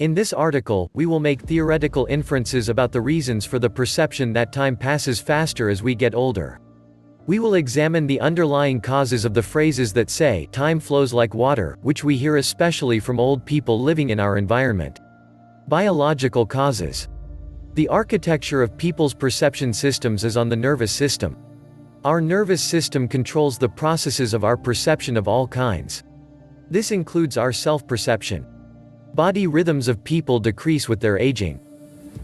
In this article, we will make theoretical inferences about the reasons for the perception that time passes faster as we get older. We will examine the underlying causes of the phrases that say, "time flows like water," which we hear especially from old people living in our environment. Biological causes. The architecture of people's perception systems is on the nervous system. Our nervous system controls the processes of our perception of all kinds. This includes our self-perception. Body rhythms of people decrease with their aging.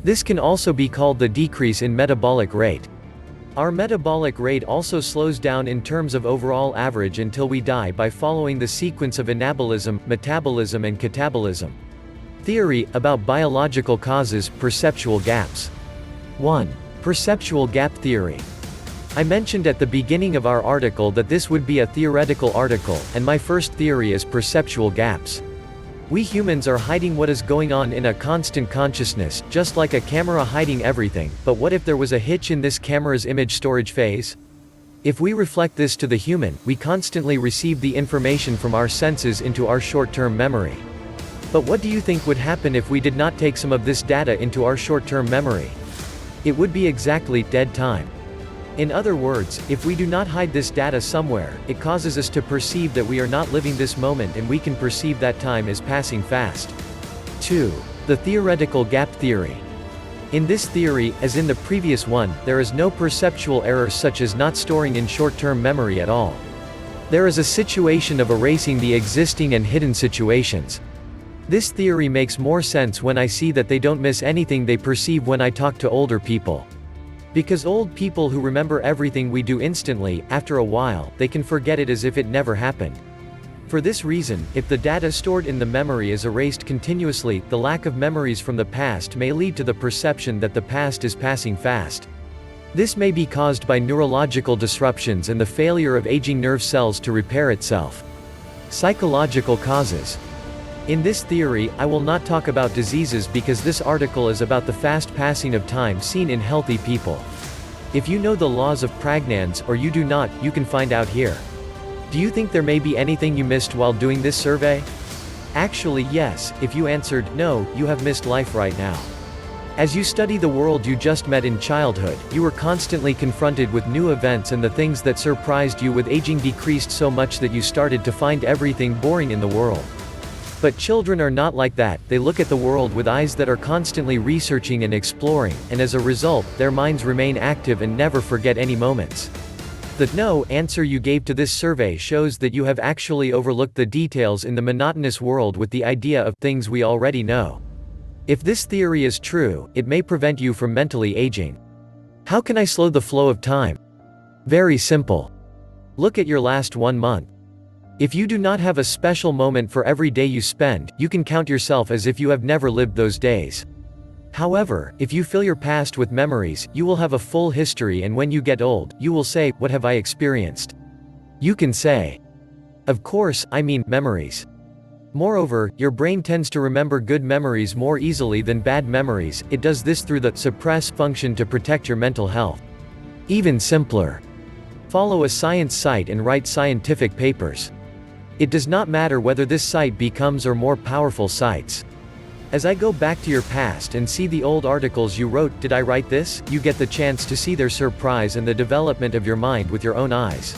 This can also be called the decrease in metabolic rate. Our metabolic rate also slows down in terms of overall average until we die by following the sequence of anabolism, metabolism and catabolism. Theory about biological causes, perceptual gaps. 1. Perceptual gap theory. I mentioned at the beginning of our article that this would be a theoretical article, and my first theory is perceptual gaps. We humans are hiding what is going on in a constant consciousness, just like a camera hiding everything, but what if there was a hitch in this camera's image storage phase? If we reflect this to the human, we constantly receive the information from our senses into our short-term memory. But what do you think would happen if we did not take some of this data into our short-term memory? It would be exactly dead time. In other words, if we do not hide this data somewhere, it causes us to perceive that we are not living this moment and we can perceive that time is passing fast. 2. The theoretical gap theory. In this theory, as in the previous one, there is no perceptual error such as not storing in short-term memory at all. There is a situation of erasing the existing and hidden situations. This theory makes more sense when I see that they don't miss anything they perceive when I talk to older people. Because old people who remember everything we do instantly, after a while, they can forget it as if it never happened. For this reason, if the data stored in the memory is erased continuously, the lack of memories from the past may lead to the perception that the past is passing fast. This may be caused by neurological disruptions and the failure of aging nerve cells to repair itself. Psychological causes. In this theory, I will not talk about diseases because this article is about the fast passing of time seen in healthy people. If you know the laws of pragnance or you do not, you can find out here. Do you think there may be anything you missed while doing this survey? Actually yes, if you answered, no, you have missed life right now. As you study the world you just met in childhood, you were constantly confronted with new events and the things that surprised you with aging decreased so much that you started to find everything boring in the world. But children are not like that, they look at the world with eyes that are constantly researching and exploring, and as a result, their minds remain active and never forget any moments. The no answer you gave to this survey shows that you have actually overlooked the details in the monotonous world with the idea of things we already know. If this theory is true, it may prevent you from mentally aging. How can I slow the flow of time? Very simple. Look at your last 1 month. If you do not have a special moment for every day you spend, you can count yourself as if you have never lived those days. However, if you fill your past with memories, you will have a full history, and when you get old, you will say, "What have I experienced?" You can say, "Of course, I mean, memories." Moreover, your brain tends to remember good memories more easily than bad memories. It does this through the suppress function to protect your mental health. Even simpler. Follow a science site and write scientific papers. It does not matter whether this site becomes or more powerful sites. As I go back to your past and see the old articles you wrote, "Did I write this?" you get the chance to see their surprise and the development of your mind with your own eyes.